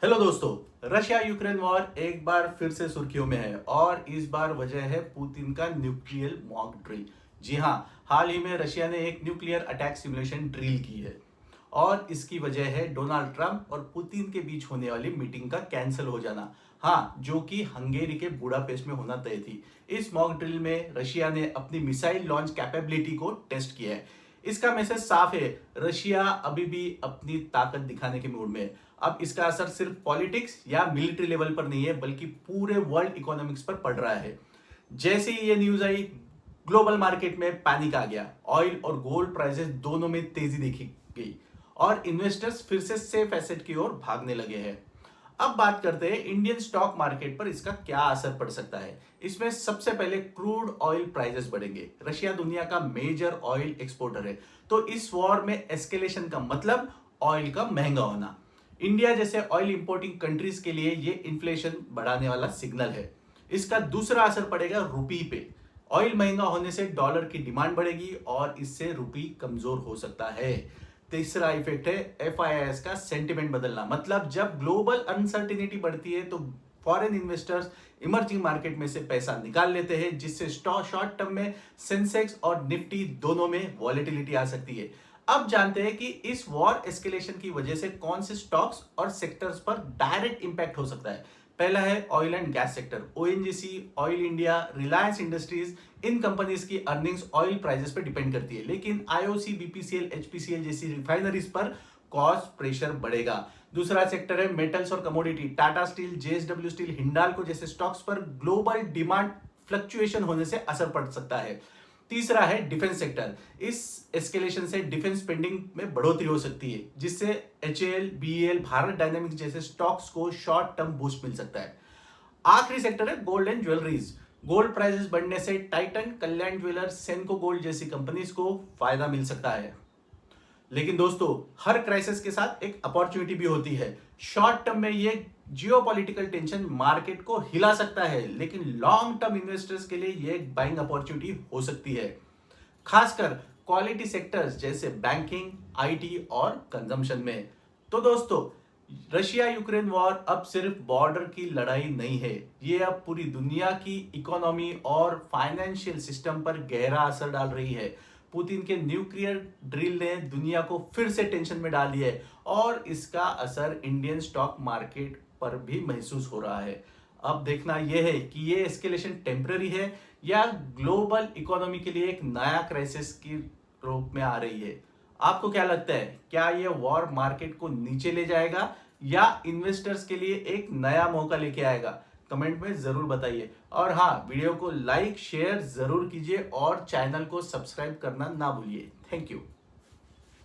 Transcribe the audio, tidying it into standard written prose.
Hello दोस्तों, Russia Ukraine war एक बार फिर से सुर्खियों में है और इस बार वजह है पुतिन का न्यूक्लियर मॉक ड्रिल। जी हाँ, हाल ही में रशिया ने एक न्यूक्लियर अटैक सिमुलेशन ड्रिल की है और इसकी वजह है डोनाल्ड ट्रंप और पुतिन के बीच होने वाली मीटिंग का कैंसिल हो जाना। हाँ, जो कि हंगेरी के बुडापेस्ट में होना तय थी। इस मॉक ड्रिल में रशिया ने अपनी मिसाइल लॉन्च कैपेबिलिटी को टेस्ट किया है। इसका मैसेज साफ है, रशिया अभी भी अपनी ताकत दिखाने के मूड में है। अब इसका असर सिर्फ पॉलिटिक्स या मिलिट्री लेवल पर नहीं है, बल्कि पूरे वर्ल्ड इकोनॉमिक्स पर पड़ रहा है। जैसे ही ये न्यूज आई, ग्लोबल मार्केट में पैनिक आ गया। ऑयल और गोल्ड प्राइसेस दोनों में तेजी देखी गई और इन्वेस्टर्स फिर से सेफ एसेट की ओर भागने लगे हैं। अब बात करते हैं इंडियन स्टॉक मार्केट पर इसका क्या असर पड़ सकता है। इसमें सबसे पहले क्रूड ऑयल प्राइसेस बढ़ेंगे। रशिया दुनिया का मेजर ऑयल एक्सपोर्टर है, तो इस वॉर में एस्केलेशन का मतलब ऑयल का महंगा होना। इंडिया जैसे ऑयल इंपोर्टिंग कंट्रीज के लिए ये इन्फ्लेशन बढ़ाने वाला सिग्नल है। इसका दूसरा असर पड़ेगा रुपी पे। ऑयल महंगा होने से डॉलर की डिमांड बढ़ेगी और इससे रुपी कमजोर हो सकता है। तीसरा इफेक्ट है एफआईआईएस का सेंटिमेंट बदलना। मतलब जब ग्लोबल अनसर्टिनिटी बढ़ती है तो फॉरेन इन्वेस्टर्स इमर्जिंग मार्केट में से पैसा निकाल लेते हैं, जिससे शॉर्ट टर्म में सेंसेक्स और निफ्टी दोनों में वॉलेटिलिटी आ सकती है। अब जानते हैं कि इस वॉर एस्केलेशन की वजह से कौन से स्टॉक्स और सेक्टर्स पर डायरेक्ट इंपैक्ट हो सकता है। पहला है oil and gas sector. ONGC, oil India, Reliance industries, in companies की अर्निंग्स ऑयल प्राइसेस पर डिपेंड करती है, लेकिन आईओसी, बीपीसीएल, एचपीसीएल जैसी रिफाइनरीज पर कॉस्ट प्रेशर बढ़ेगा। दूसरा सेक्टर है मेटल्स और commodity. Tata steel, JSW steel, Hindalco जैसे स्टॉक्स पर ग्लोबल डिमांड फ्लक्चुएशन होने से असर पड़ सकता है। तीसरा है डिफेंस सेक्टर। इस एस्केलेशन से डिफेंस स्पेंडिंग में बढ़ोतरी हो सकती है, जिससे एचएएल, बीईएल, भारत डायनामिक्स जैसे स्टॉक्स को शॉर्ट टर्म बूस्ट मिल सकता है। आखिरी सेक्टर है gold and jewelleries. Gold prices बढ़ने से टाइटन, कल्याण ज्वेलर्स, सेनको गोल्ड जैसी कंपनीज को फायदा मिल सकता है। लेकिन दोस्तों, हर क्राइसिस के साथ एक अपॉर्चुनिटी भी होती है। शॉर्ट टर्म में ये जियोपॉलिटिकल टेंशन मार्केट को हिला सकता है, लेकिन लॉन्ग टर्म इन्वेस्टर्स के लिए ये एक बाइंग अपॉर्चुनिटी हो सकती है, खासकर क्वालिटी सेक्टर्स जैसे बैंकिंग, आईटी और कंजम्पशन में। तो दोस्तों, रशिया यूक्रेन वॉर अब सिर्फ बॉर्डर की लड़ाई नहीं है, ये अब पूरी दुनिया की इकोनॉमी और फाइनेंशियल सिस्टम पर गहरा असर डाल रही है। पुतिन के न्यूक्लियर ड्रिल ने दुनिया को फिर से टेंशन में डाल दिया है और इसका असर इंडियन स्टॉक मार्केट पर भी महसूस हो रहा है। अब देखना यह है कि ये एस्केलेशन टेम्पररी है या ग्लोबल इकोनॉमी के लिए एक नया क्राइसिस के रूप में आ रही है। आपको क्या लगता है, क्या ये वॉर मार्केट को नीचे ले जाएगा या इन्वेस्टर्स के लिए एक नया मौका लेके आएगा? कमेंट में जरूर बताइए और हाँ, वीडियो को लाइक शेयर जरूर कीजिए और चैनल को सब्सक्राइब करना ना भूलिए। Thank you.